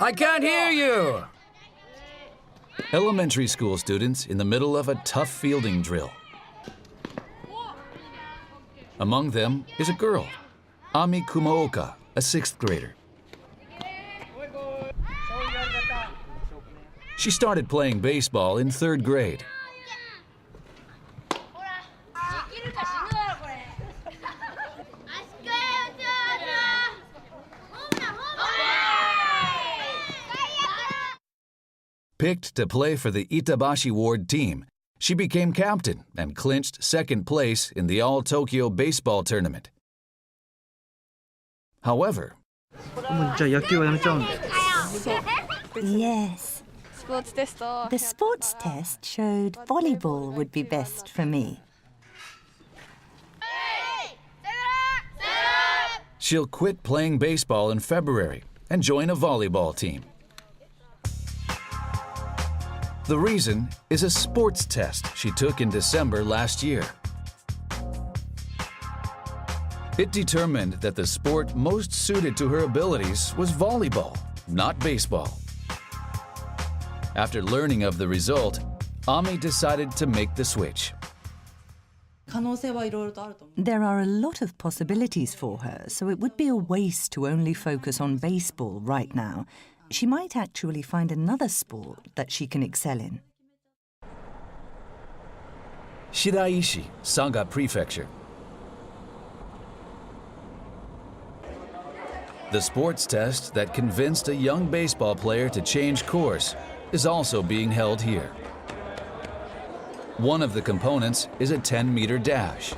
I can't hear you! Elementary school students in the middle of a tough fielding drill. Among them is a girl, Ami Kumaoka, a 6th grader. She started playing baseball in 3rd grade. Picked to play for the Itabashi Ward team, she became captain and clinched 2nd place in the All-Tokyo baseball tournament. However, Yes. The sports test showed volleyball would be best for me. she'll quit playing baseball in February and join a volleyball team. The reason is a sports test she took in December last year. It determined that the sport most suited to her abilities was volleyball, not baseball. After learning of the result, Ami decided to make the switch. There are a lot of possibilities for her, so it would be a waste to only focus on baseball right now. She might actually find another sport that she can excel in. Shiraishi, Saga Prefecture. The sports test that convinced a young baseball player to change course is also being held here. One of the components is a 10-meter dash.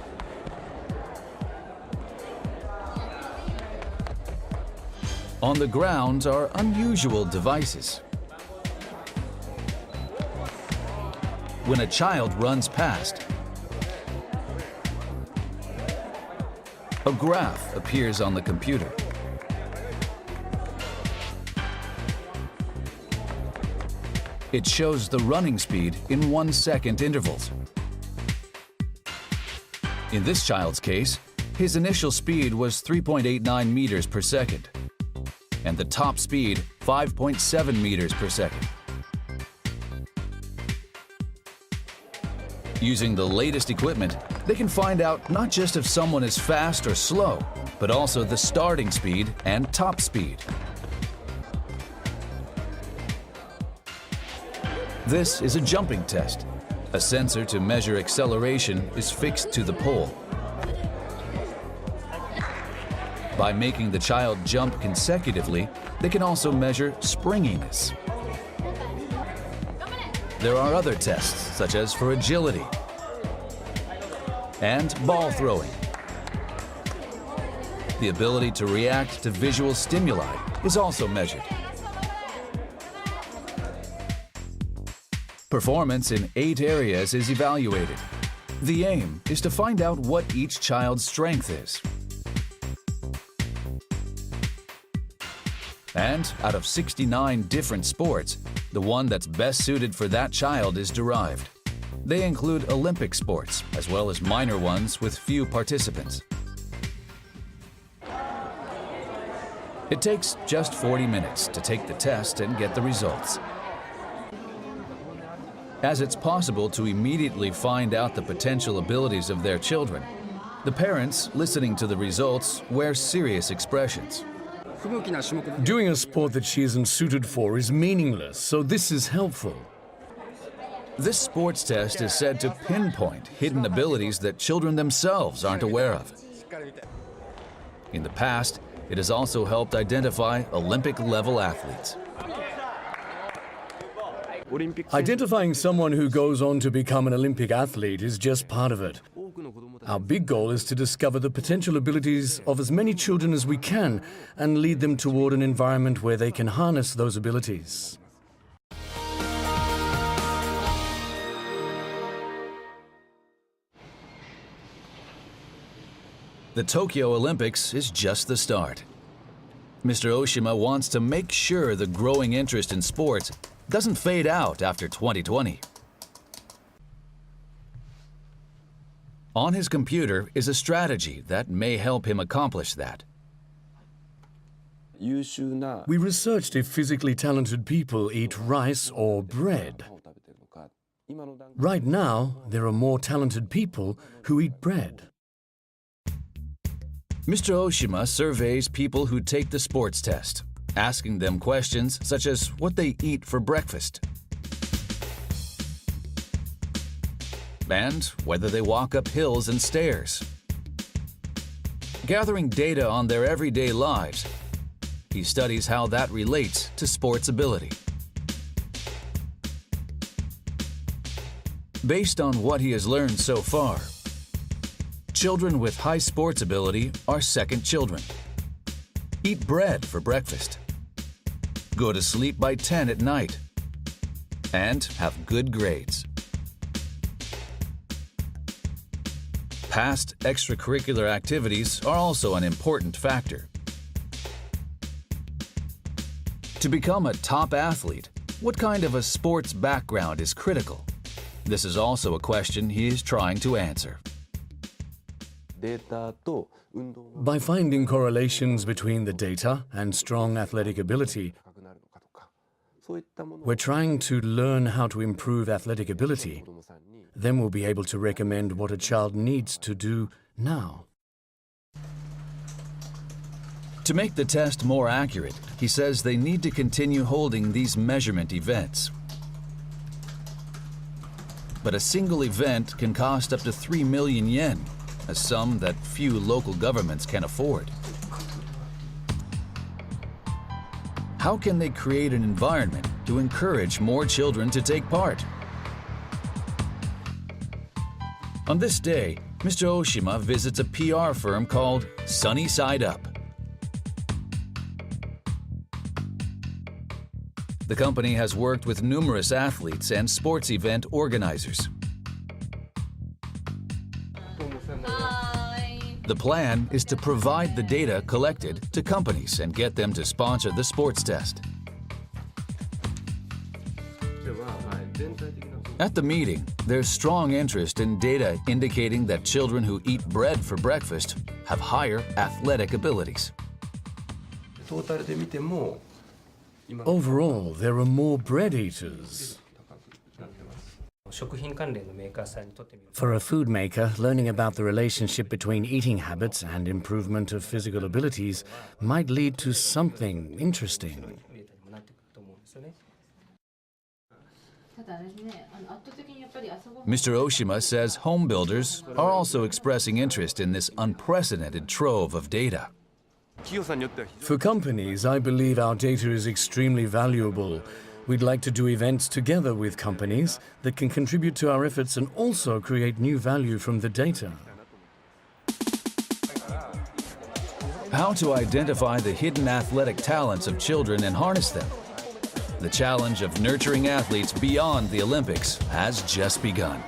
On the ground are unusual devices. When a child runs past, a graph appears on the computer. It shows the running speed in 1-second intervals. In this child's case, his initial speed was 3.89 meters per second, and the top speed 5.7 meters per second. Using the latest equipment, they can find out not just if someone is fast or slow, but also the starting speed and top speed. This is a jumping test. A sensor to measure acceleration is fixed to the pole. By making the child jump consecutively, they can also measure springiness. There are other tests, such as for agility and ball throwing. The ability to react to visual stimuli is also measured. Performance in 8 areas is evaluated. The aim is to find out what each child's strength is. And out of 69 different sports, the one that's best suited for that child is derived. They include Olympic sports, as well as minor ones with few participants. It takes just 40 minutes to take the test and get the results. As it's possible to immediately find out the potential abilities of their children, the parents listening to the results wear serious expressions. Doing a sport that she isn't suited for is meaningless, so this is helpful. This sports test is said to pinpoint hidden abilities that children themselves aren't aware of. In the past, it has also helped identify Olympic-level athletes. Identifying someone who goes on to become an Olympic athlete is just part of it. Our big goal is to discover the potential abilities of as many children as we can and lead them toward an environment where they can harness those abilities. The Tokyo Olympics is just the start. Mr. Oshima wants to make sure the growing interest in sports doesn't fade out after 2020. On his computer is a strategy that may help him accomplish that. We researched if physically talented people eat rice or bread. Right now, there are more talented people who eat bread. Mr. Oshima surveys people who take the sports test, asking them questions such as what they eat for breakfast and whether they walk up hills and stairs. Gathering data on their everyday lives, he studies how that relates to sports ability. Based on what he has learned so far, children with high sports ability are second children, eat bread for breakfast, go to sleep by 10 at night, and have good grades. Past extracurricular activities are also an important factor. To become a top athlete, what kind of a sports background is critical? This is also a question he is trying to answer. By finding correlations between the data and strong athletic ability, we're trying to learn how to improve athletic ability. Then we'll be able to recommend what a child needs to do now. To make the test more accurate, he says they need to continue holding these measurement events. But a single event can cost up to 3 million yen, a sum that few local governments can afford. How can they create an environment to encourage more children to take part? On this day, Mr. Oshima visits a PR firm called Sunny Side Up. The company has worked with numerous athletes and sports event organizers. The plan is to provide the data collected to companies and get them to sponsor the sports test. At the meeting, there's strong interest in data indicating that children who eat bread for breakfast have higher athletic abilities. Overall, there are more bread eaters. For a food maker, learning about the relationship between eating habits and improvement of physical abilities might lead to something interesting. Mr. Oshima says home builders are also expressing interest in this unprecedented trove of data. For companies, I believe our data is extremely valuable. We'd like to do events together with companies that can contribute to our efforts and also create new value from the data. How to identify the hidden athletic talents of children and harness them? The challenge of nurturing athletes beyond the Olympics has just begun.